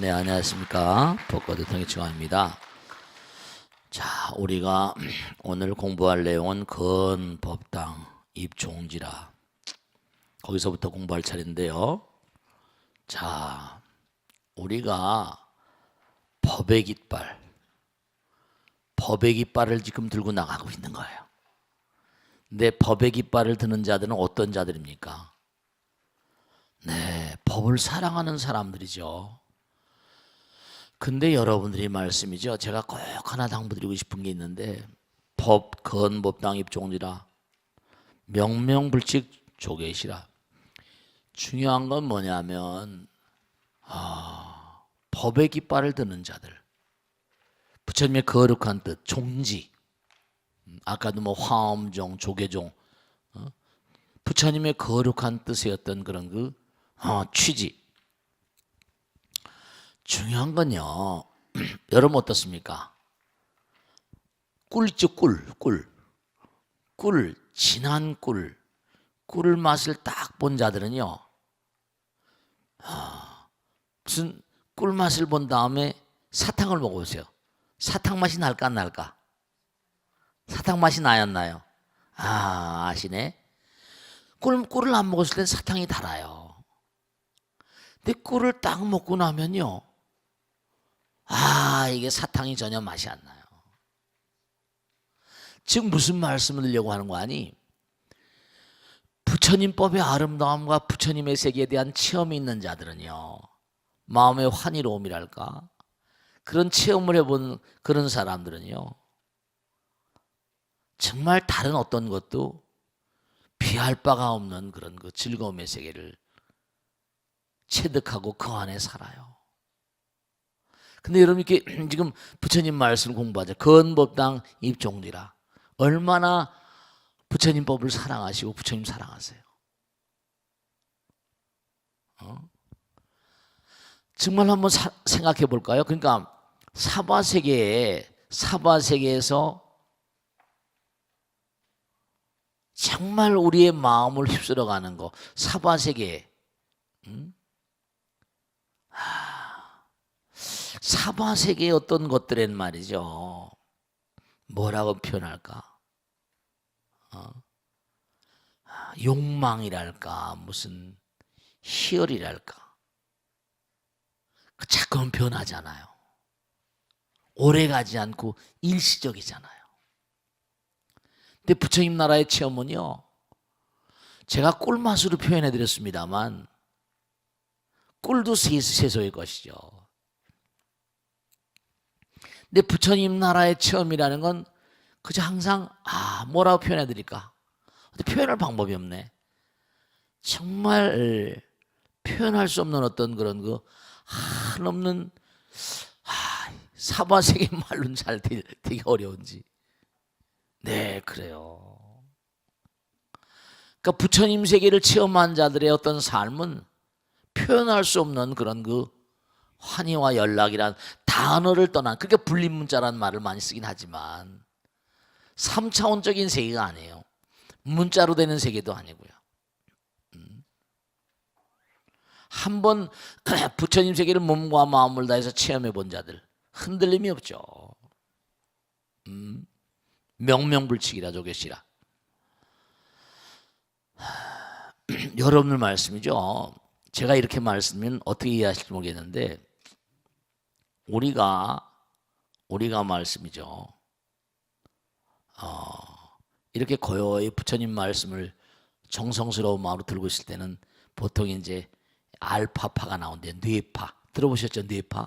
네, 안녕하십니까. 복고대 통일청입니다. 자, 우리가 오늘 공부할 내용은 건법당 입종지라. 거기서부터 공부할 차례인데요. 자, 우리가 법의 깃발을 지금 들고 나가고 있는 거예요. 근데 법의 깃발을 드는 자들은 어떤 자들입니까? 네, 법을 사랑하는 사람들이죠. 근데 여러분들이 말씀이죠. 제가 꼭 하나 당부드리고 싶은 게 있는데, 건법당 입종지라 명명불칙 조계시라. 중요한 건 뭐냐면 법의 깃발을 드는 자들, 부처님의 거룩한 뜻, 종지, 아까도 뭐 화엄종, 조계종, 부처님의 거룩한 뜻이었던 그런 그 취지. 중요한 건요. 여러분 어떻습니까? 꿀이죠. 꿀, 진한 꿀 맛을 딱 본 자들은요, 무슨 꿀 맛을 본 다음에 사탕을 먹어보세요. 사탕 맛이 날까 안 날까? 사탕 맛이 나야 안 나요? 아시네. 꿀을 안 먹었을 땐 사탕이 달아요. 근데 꿀을 딱 먹고 나면요, 이게 사탕이 전혀 맛이 안 나요. 지금 무슨 말씀을 드리려고 하는 거 아니? 부처님 법의 아름다움과 부처님의 세계에 대한 체험이 있는 자들은요, 마음의 환희로움이랄까, 그런 체험을 해본 그런 사람들은요, 정말 다른 어떤 것도 비할 바가 없는 그런 그 즐거움의 세계를 체득하고 그 안에 살아요. 근데 여러분 이렇게 지금 부처님 말씀을 공부하자. 건법당 입종지라. 얼마나 부처님 법을 사랑하시고 부처님 사랑하세요. 정말 한번 생각해 볼까요? 그러니까 사바세계에서 정말 우리의 마음을 휩쓸어가는 거, 사바세계. 사바세계의 어떤 것들엔 말이죠, 뭐라고 표현할까? 욕망이랄까, 무슨 희열이랄까, 자꾸만 변하잖아요. 오래가지 않고 일시적이잖아요. 근데 부처님 나라의 체험은요, 제가 꿀맛으로 표현해 드렸습니다만 꿀도 세소의 것이죠. 근데 부처님 나라의 체험이라는 건 그저 항상 뭐라고 표현해 드릴까? 근데 표현할 방법이 없네. 정말 표현할 수 없는 어떤 그런 그 한없는 사바세계 말로는 잘 되게 어려운지. 네, 그래요. 그러니까 부처님 세계를 체험한 자들의 어떤 삶은 표현할 수 없는 그런 그 환희와 연락이란 단어를 떠난, 그게 불립문자라는 말을 많이 쓰긴 하지만 3차원적인 세계가 아니에요. 문자로 되는 세계도 아니고요. 한번 부처님 세계를 몸과 마음을 다해서 체험해 본 자들, 흔들림이 없죠. 명명불칙이라 조계시라. 여러분들 말씀이죠. 제가 이렇게 말씀드리면 어떻게 이해하실지 모르겠는데, 우리가 말씀이죠, 이렇게 고요히 부처님 말씀을 정성스러운 마음으로 들고 있을 때는 보통 이제 알파파가 나온대요. 뇌파 들어보셨죠? 뇌파.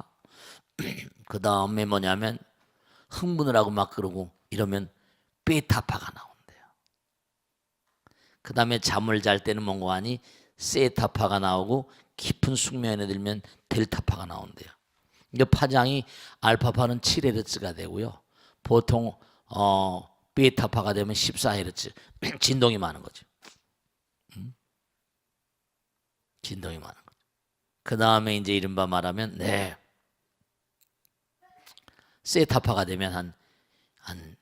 그 다음에 뭐냐면 흥분을 하고 막 그러고 이러면 베타파가 나온대요. 그 다음에 잠을 잘 때는 뭔가 하니 세타파가 나오고 깊은 숙면에 들면 델타파가 나온대요. 이제 파장이 알파파는 7Hz가 되고요. 보통 베타파가 되면 14Hz 진동이 많은 거죠. 진동이 많은 거죠. 그 다음에 이제 이른바 말하면 세타파가 되면 한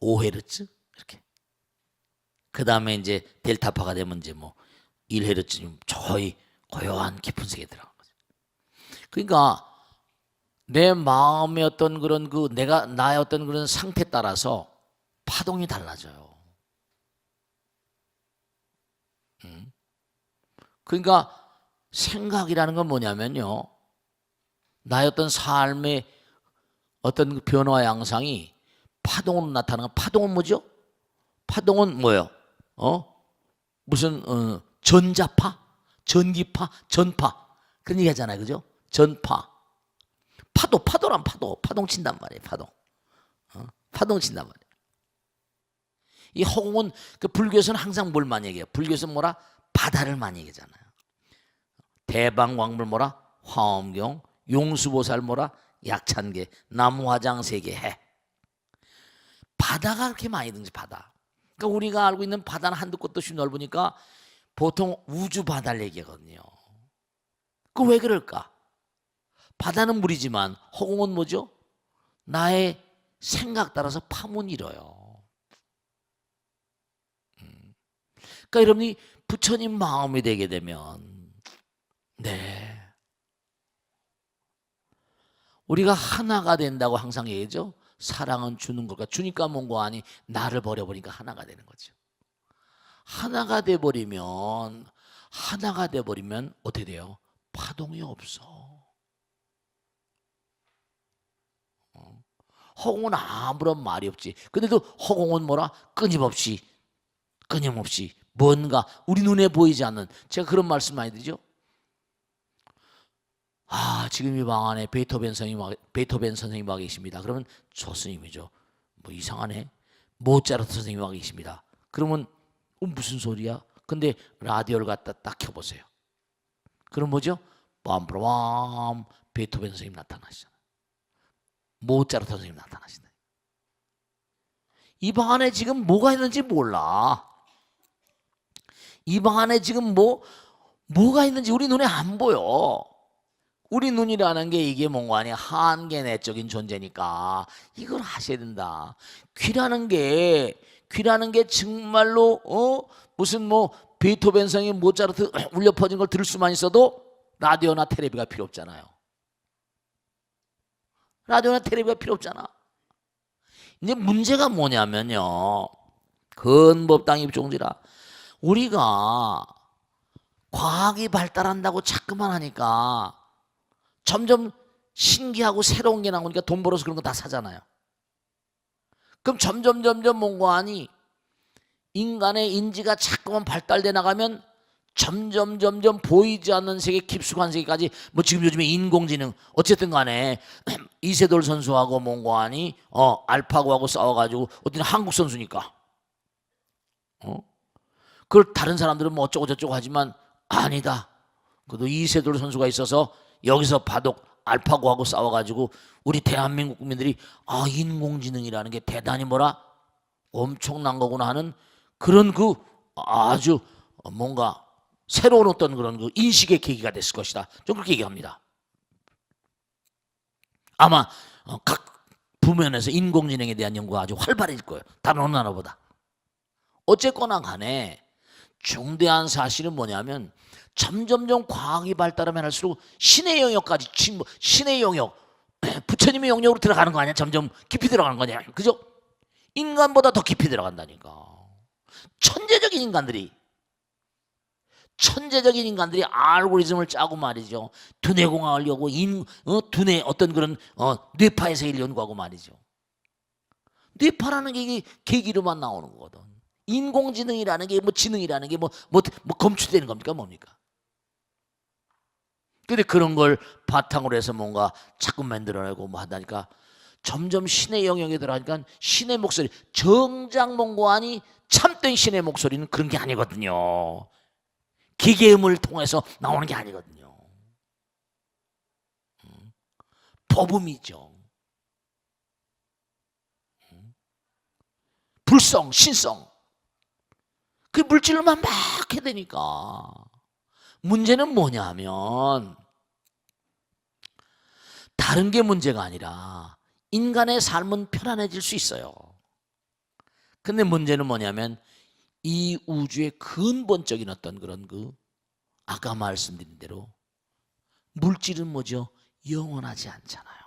5Hz 이렇게. 그 다음에 이제 델타파가 되면 이제 뭐 1Hz, 저희 고요한 깊은 세계에 들어간 거죠. 그러니까 내 마음의 어떤 그런 그 내가 나의 어떤 그런 상태에 따라서 파동이 달라져요. 그러니까 생각이라는 건 뭐냐면요, 나의 어떤 삶의 어떤 그 변화 양상이 파동으로 나타나는 거. 파동은 뭐죠? 파동은 뭐예요? 무슨 전자파, 전기파, 전파 그런 얘기 하잖아요, 그죠? 전파, 파도란 파동 친단 말이에요. 파동 친단 말이에요. 이 허공은 그 불교에서는 항상 뭘 많이 얘기해요? 불교에서는 뭐라? 바다를 많이 얘기하잖아요. 대방광불 뭐라? 화엄경, 용수보살 뭐라? 약찬계, 남화장세계 해. 바다가 그렇게 많이 등지 바다. 그러니까 우리가 알고 있는 바다는 한두 곳도 없이 넓으니까 보통 우주 바다를 얘기하거든요. 그 왜 그럴까? 바다는 물이지만 허공은 뭐죠? 나의 생각 따라서 파문이 일어요. 그러니까 여러분이 부처님 마음이 되게 되면 우리가 하나가 된다고 항상 얘기하죠. 사랑은 주는 것과 주니까 뭔고 아니 나를 버려버리니까 하나가 되는 거죠. 하나가 돼버리면 어떻게 돼요? 파동이 없어. 허공은 아무런 말이 없지. 근데도 허공은 뭐라? 끊임없이 뭔가 우리 눈에 보이지 않는, 제가 그런 말씀 많이 드리죠. 지금 이 방 안에 베토벤 선생님 와 계십니다. 그러면 저 스님이죠. 뭐 이상하네. 모차르트 선생님 와 계십니다. 그러면 무슨 소리야? 근데 라디오를 갖다 딱 켜보세요. 그럼 뭐죠? 빰빰빰 베토벤 선생님 나타나시잖아요. 모차르트 선생님 나타나시네. 이 방 안에 지금 뭐가 있는지 몰라. 이 방 안에 지금 뭐가 있는지 우리 눈에 안 보여. 우리 눈이라는 게 이게 뭔가 아니야. 한계 내적인 존재니까 이걸 하셔야 된다. 귀라는 게 정말로 무슨 베토벤 선생님 모차르트 울려 퍼진 걸 들을 수만 있어도 라디오나 텔레비가 필요 없잖아요. 라디오나 텔레비가 필요 없잖아. 이제 문제가 뭐냐면요, 근법당입종지라 우리가 과학이 발달한다고 자꾸만 하니까 점점 신기하고 새로운 게 나오니까 돈 벌어서 그런 거 다 사잖아요. 그럼 점점 뭔가 하니 인간의 인지가 자꾸만 발달돼 나가면 점점 보이지 않는 세계, 깊숙한 세계까지 지금 요즘에 인공지능 어쨌든 간에 이세돌 선수하고 뭔가 하니 알파고하고 싸워가지고 어떤 한국 선수니까 그걸 다른 사람들은 뭐 어쩌고 저쩌고 하지만 아니다. 그래도 이세돌 선수가 있어서 여기서 바둑 알파고하고 싸워가지고 우리 대한민국 국민들이 인공지능이라는 게 대단히 엄청난 거구나 하는 그런 그 아주 뭔가 새로운 어떤 그런 그 인식의 계기가 됐을 것이다. 좀 그렇게 얘기합니다. 아마 각 부면에서 인공지능에 대한 연구가 아주 활발해질 거예요. 다른 어느 나라보다. 어쨌거나 간에 중대한 사실은 뭐냐면 점점 과학이 발달하면 할수록 신의 영역까지, 신의 영역, 부처님의 영역으로 들어가는 거 아니야? 점점 깊이 들어가는 거냐? 그죠? 인간보다 더 깊이 들어간다니까. 천재적인 인간들이 알고리즘을 짜고 말이죠. 두뇌공학을 연구하고 두뇌 어떤 그런 뇌파의 세계를 연구하고 말이죠. 뇌파라는 게 이게 계기로만 나오는 거거든. 인공지능이라는 게 지능이라는 게 검출되는 겁니까? 뭡니까? 근데 그런 걸 바탕으로 해서 뭔가 자꾸 만들어내고 하다니까 점점 신의 영역에 들어가니까 신의 목소리, 정작 뭔가하니 참된 신의 목소리는 그런 게 아니거든요. 기계음을 통해서 나오는 게 아니거든요. 법음이죠. 불성, 신성. 그 물질로만 막 해야 되니까. 문제는 뭐냐 하면 다른 게 문제가 아니라 인간의 삶은 편안해질 수 있어요. 근데 문제는 뭐냐면 이 우주의 근본적인 어떤 그런 아까 말씀드린 대로 물질은 뭐죠? 영원하지 않잖아요.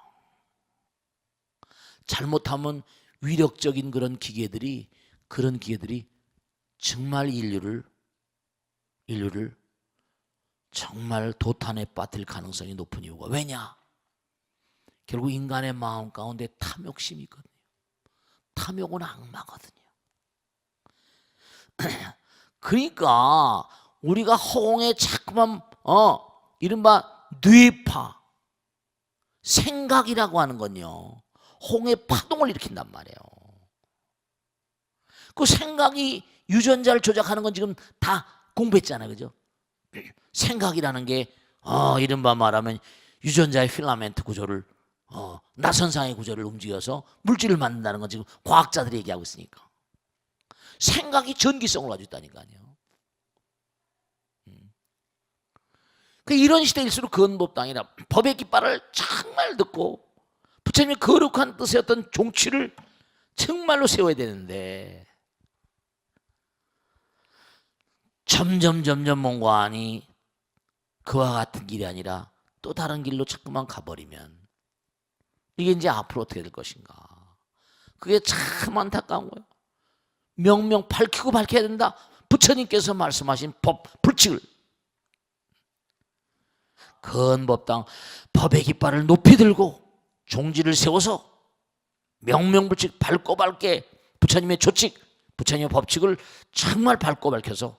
잘못하면 위력적인 그런 기계들이 정말 인류를 정말 도탄에 빠뜨릴 가능성이 높은 이유가 왜냐? 결국 인간의 마음 가운데 탐욕심이 있거든요. 탐욕은 악마거든요. 그러니까 우리가 허공에 자꾸만 이른바 뇌파 생각이라고 하는 건요, 홍의 파동을 일으킨단 말이에요. 그 생각이 유전자를 조작하는 건 지금 다 공부했잖아요, 그죠? 생각이라는 게 이른바 말하면 유전자의 필라멘트 구조를 나선상의 구조를 움직여서 물질을 만든다는 건 지금 과학자들이 얘기하고 있으니까. 생각이 전기성을 가지고 있다니까요. 이런 시대일수록 근법당이라 법의 깃발을 정말 듣고 부처님의 거룩한 뜻이었던 종취를 정말로 세워야 되는데 점점 몽고하니 그와 같은 길이 아니라 또 다른 길로 자꾸만 가버리면 이게 이제 앞으로 어떻게 될 것인가. 그게 참 안타까운 거예요. 명명 밝혀야 된다. 부처님께서 말씀하신 법, 불칙을 근법당 법의 깃발을 높이 들고 종지를 세워서 명명불칙 밝고 밝게 부처님의 조칙, 부처님의 법칙을 정말 밝고 밝혀서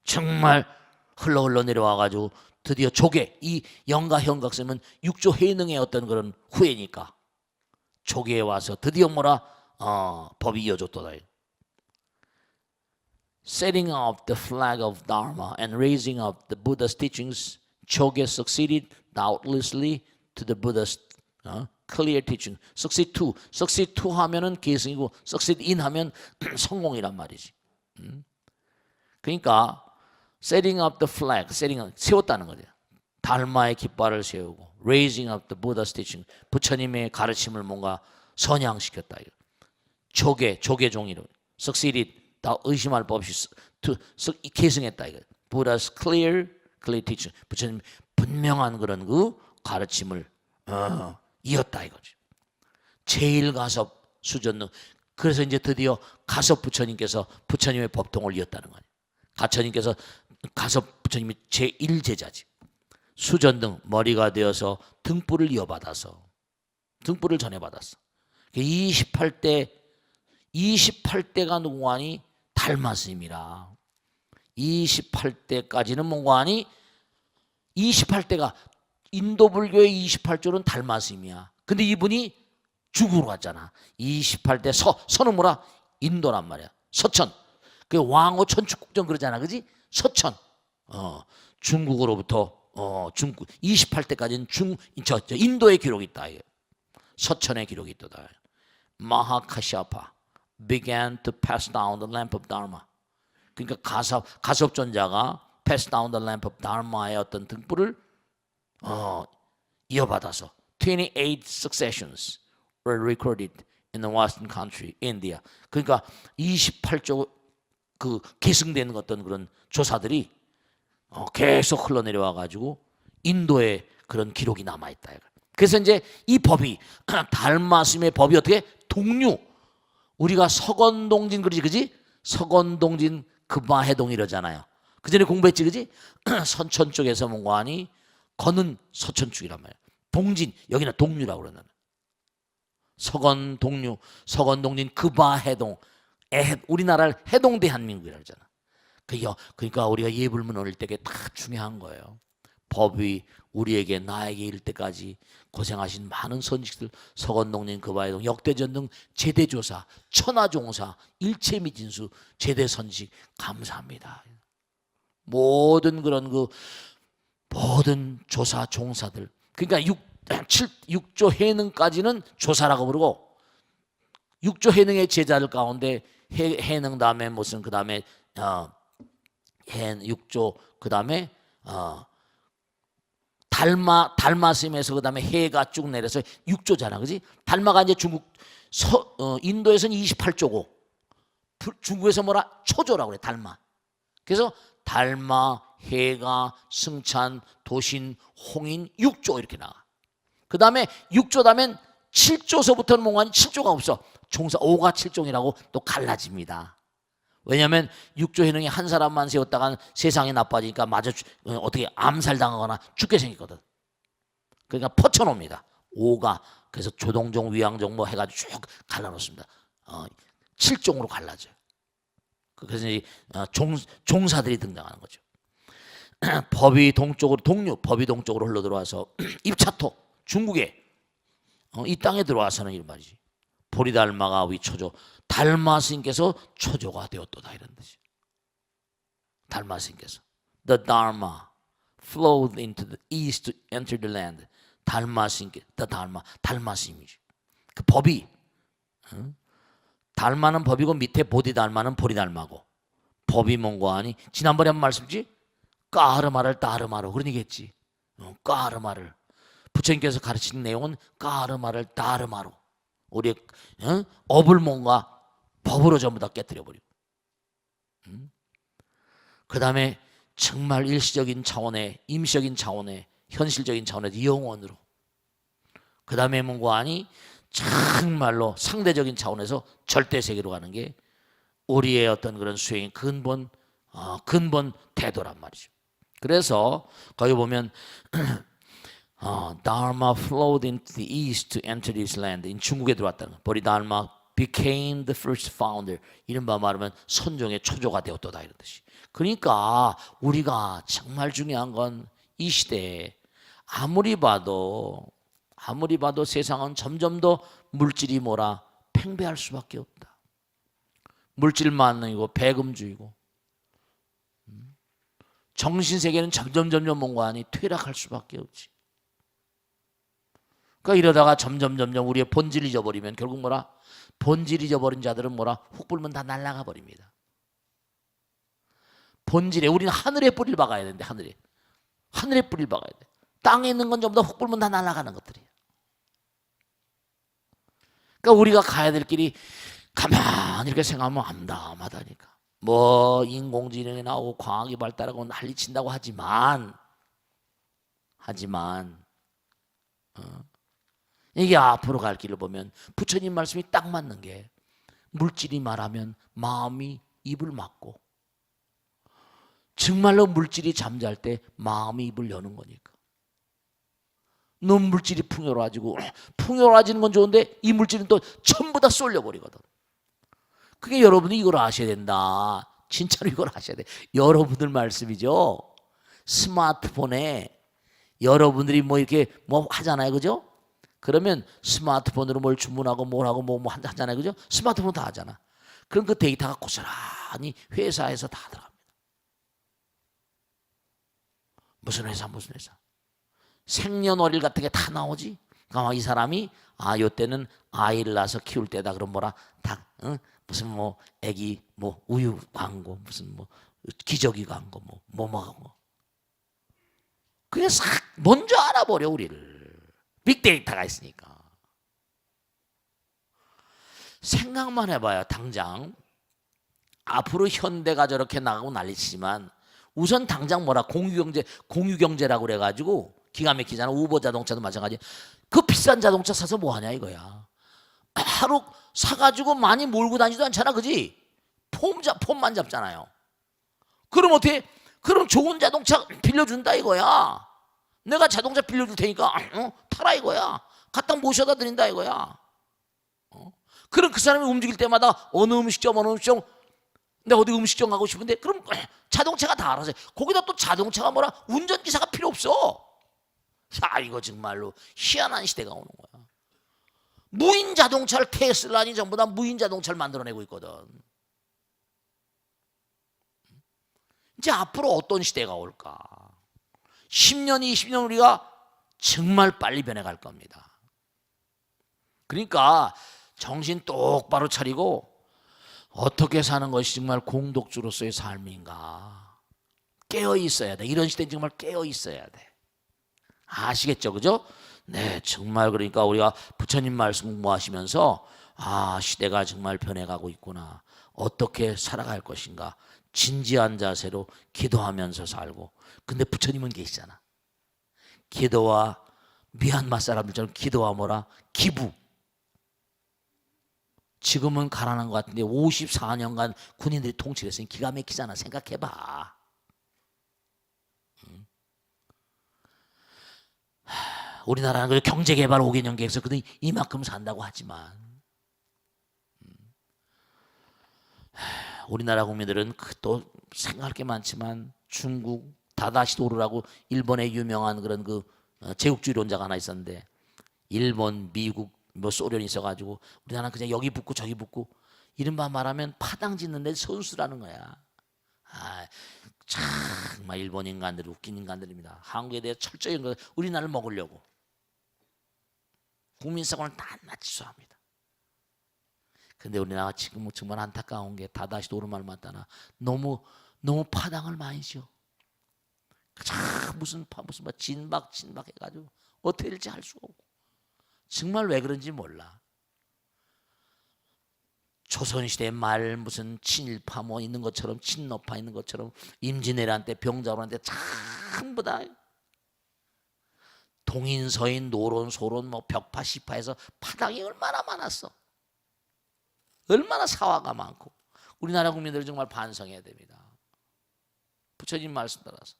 정말 흘러 내려와가지고 드디어 조계, 이 영가 현각 쓰면 육조 해능의 어떤 그런 후예니까 조계에 와서 드디어 법이 이어졌도다. Setting up the flag of Dharma and raising up the Buddha's teachings, 조계 succeeded doubtlessly to the Buddha's clear teaching. Succeed to 하면은 계승이고 succeed in 하면 성공이란 말이지. 그러니까 setting up the flag, 세웠다는 거죠. 달마의 깃발을 세우고 raising up the Buddha's teaching, 부처님의 가르침을 뭔가 선양시켰다. 조계 종이로 succeeded, 다 의심할 법 없이 계승했다. Buddha's clear teaching, 부처님 분명한 그런 그 가르침을 이었다 이거죠. 제일가섭 수전능. 그래서 이제 드디어 가섭 부처님께서 부처님의 법통을 이었다는 거예요. 가섭 부처님이 제1제자지. 수전등 머리가 되어서 등불을 이어받아서 등불을 전해받았어. 28대가 누구하니? 달마스님이라. 28대까지는 뭔가하니? 28대가 인도 불교의 28조는 달마스님이야. 근데 이분이 중국으로 갔잖아. 28대 서는 뭐라? 인도란 말이야. 서천. 그 왕호 천축국정 그러잖아, 그지? 서천. 중국으로부터 중국 28대까지는 인도의 기록이 있다. 서천의 기록이 있다. 마하카샤파 began to pass down the lamp of Dharma. 그러니까 가섭존자가 pass down the lamp of Dharma의 어떤 등불을 이어받아서 28 successions were recorded in the Western country, India. 그러니까 28조 그 계승된 어떤 그런 조사들이 계속 흘러내려와 가지고 인도에 그런 기록이 남아 있다. 그래서 이제 이 법이 달마스님의 법이 어떻게 동류, 우리가 서건동진 그러지? 서건동진 금화해동 이러잖아요. 그 전에 공부했지, 그지? 선천 쪽에서 뭔가하니 거는 서천 쪽이란 말이야. 동진, 여기는 동류라고 그러는. 서건 동류, 서건동진 금화해동. 우리나라를 해동대한민국이라고 하잖아. 그러니까 우리가 예불문 올릴 때 다 중요한 거예요. 법이 우리에게 나에게 이를 때까지 고생하신 많은 선직들, 서건동진, 금화해동, 역대전등, 제대조사, 천하종사, 일체미진수, 제대선직 감사합니다. 모든 그런 모든 조사 종사들, 그러니까 6조 해능까지는 조사라고 부르고 6조 해능의 제자들 가운데 해능 다음에 무슨 그 다음에 6조 그 다음에 달마스님에서 그 다음에 해가 쭉 내려서 6조잖아, 그지? 달마가 이제 인도에서는 28조고 중국에서 초조라고 그래, 달마. 그래서 달마, 해가, 승찬, 도신, 홍인, 육조 이렇게 나와. 그 다음에 육조 다음엔 7조서부터는 뭔가 7조가 없어. 종사 5가 7종이라고 또 갈라집니다. 왜냐하면 육조 해능이 한 사람만 세웠다간 세상이 나빠지니까 마저 어떻게 암살당하거나 죽게 생겼거든. 그러니까 퍼쳐놓습니다. 5가 그래서 조동종, 위왕종 뭐 해가지고 쭉 갈라놓습니다. 7종으로 갈라져요. 그래서 종사들이 등장하는 거죠. 법이 동쪽으로 법이 동쪽으로 흘러 들어와서 입차토 중국에 이 땅에 들어와서는 이런 말이지. 보리달마가 위초조, 달마 스님께서 초조가 되었도다 이런 뜻이. 달마 스님께서 The Dharma flowed into the east to enter the land. 달마 스님께 달마 스님이지. 그 법이 달마는 법이고 밑에 보디달마는 보리달마고 법이 뭔가 하니 지난번에 한 말씀지 까르마를 따르마로 그런 얘기했지. 까르마를 부처님께서 가르치는 내용은 까르마를 따르마로 우리의 업을 뭔가 법으로 전부 다 깨뜨려 버리고 그 다음에 정말 일시적인 차원의 임시적인 차원의 현실적인 차원의 영원으로 그 다음에 뭔가 하니 정말로 상대적인 차원에서 절대 세계로 가는 게 우리의 어떤 그런 수행의 근본 태도란 말이죠. 그래서 거기 보면 Dharma flowed into the east to enter this land. 중국에 들어왔다는 거. 보리달마 became the first founder. 이른바 말하면 선종의 초조가 되었도다 이런 뜻이. 그러니까 우리가 정말 중요한 건 이 시대에 아무리 봐도 세상은 점점 더 물질이 뭐라 팽배할 수밖에 없다. 물질 만능이고 배금주의고 정신세계는 점점 뭔가 하니 퇴락할 수밖에 없지. 그러니까 이러다가 점점 우리의 본질을 잊어버리면 결국 뭐라? 본질 잊어버린 자들은 뭐라? 훅 불면 다 날아가 버립니다. 본질에 우리는 하늘에 뿌리를 박아야 되는데 하늘에 뿌리를 박아야 돼. 땅에 있는 건 전부 다 훅 불면 다 날아가는 것들이에요. 그러니까 우리가 가야 될 길이 가만히 이렇게 생각하면 암담하다니까. 뭐 인공지능이 나오고 과학이 발달하고 난리친다고 하지만 이게 앞으로 갈 길을 보면 부처님 말씀이 딱 맞는 게 물질이 말하면 마음이 입을 막고 정말로 물질이 잠잘 때 마음이 입을 여는 거니까. 넌 물질이 풍요로워지는 건 좋은데 이 물질은 또 전부 다 쏠려버리거든. 그게 여러분이 이걸 아셔야 된다. 진짜로 이걸 아셔야 돼. 여러분들 말씀이죠. 스마트폰에 여러분들이 뭐 이렇게 뭐 하잖아요, 그죠? 그러면 스마트폰으로 뭘 주문하고 뭘 하고 뭐 하잖아요, 그죠? 스마트폰 다 하잖아. 그럼 그 데이터가 고스란히 회사에서 다 들어갑니다. 무슨 회사? 생년월일 같은 게 다 나오지. 그러니까 이 사람이 요때는 아이를 낳아서 키울 때다. 그럼 뭐라 다 무슨 뭐 애기 뭐 우유 광고 무슨 뭐 기저귀 광고 뭐 하고. 그게 싹 먼저 알아버려 우리를. 빅데이터가 있으니까. 생각만 해봐요. 당장 앞으로 현대가 저렇게 나가고 난리치지만 우선 당장 뭐라 공유경제라고 그래가지고 기가 막히잖아. 우버 자동차도 마찬가지. 그 비싼 자동차 사서 뭐 하냐 이거야. 하루 사가지고 많이 몰고 다니지도 않잖아, 그지? 폼만 잡잖아요. 그럼 어떻게? 그럼 좋은 자동차 빌려준다 이거야. 내가 자동차 빌려줄 테니까 타라 이거야. 갖다 모셔다 드린다 이거야. 그럼 그 사람이 움직일 때마다 어느 음식점 내가 어디 음식점 가고 싶은데 그럼 자동차가 다 알아서 해. 거기다 또 자동차가 뭐라 운전기사가 필요 없어. 이거 정말로 희한한 시대가 오는 거야. 무인 자동차를 테슬라니 전부 다 무인 자동차를 만들어내고 있거든. 이제 앞으로 어떤 시대가 올까? 10년, 20년 우리가 정말 빨리 변해갈 겁니다. 그러니까 정신 똑바로 차리고 어떻게 사는 것이 정말 공덕주로서의 삶인가 깨어 있어야 돼. 이런 시대는 정말 깨어 있어야 돼. 아시겠죠, 그죠? 네, 정말 그러니까 우리가 부처님 말씀 공부하시면서 시대가 정말 변해가고 있구나. 어떻게 살아갈 것인가 진지한 자세로 기도하면서 살고. 근데 부처님은 계시잖아. 기도와 미얀마 사람들처럼 기도와 뭐라? 기부. 지금은 가난한 것 같은데 54년간 군인들이 통치를 했으니 기가 막히잖아. 생각해봐. 우리나라는 경제개발 5개년 계획에서 그들이 이만큼 산다고 하지만 우리나라 국민들은 또 생각할 게 많지만 중국 다다시도루라고 일본의 유명한 그런 제국주의론자가 하나 있었는데 일본, 미국, 소련이 있어가지고 우리나라는 그냥 여기 붙고 저기 붙고 이른바 말하면 파당 짓는 데 선수라는 거야. 정말 일본 인간들 웃긴 인간들입니다. 한국에 대해 철저히 우리나라를 먹으려고 국민성을 낱낱이 수합니다. 근데 우리나라가 지금 정말 안타까운 게 다다시도 오르말 맞다나 너무 파당을 많이 지어. 무슨 진박 해가지고 어떻게 될지 알 수가 없고 정말 왜 그런지 몰라. 조선시대 말 무슨 친일파 있는 것처럼 친노파 있는 것처럼 임진왜란 때 병자호란 때 전부 다 동인 서인 노론 소론 벽파 시파에서 파당이 얼마나 많았어. 얼마나 사화가 많고. 우리나라 국민들은 정말 반성해야 됩니다. 부처님 말씀 따라서.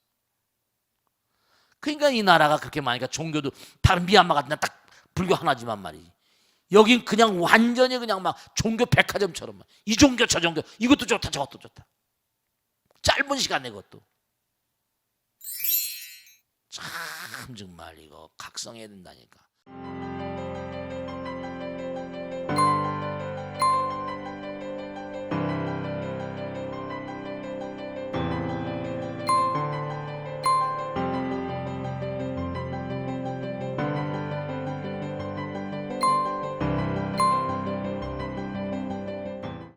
그러니까 이 나라가 그렇게 많으니까 종교도 다른 미얀마 같은 데 딱 불교 하나지만 말이지. 여긴 그냥 완전히 그냥 막 종교 백화점처럼 이 종교 저 종교 이것도 좋다 저것도 좋다. 짧은 시간에 그것도. 참 정말 이거 각성해야 된다니까.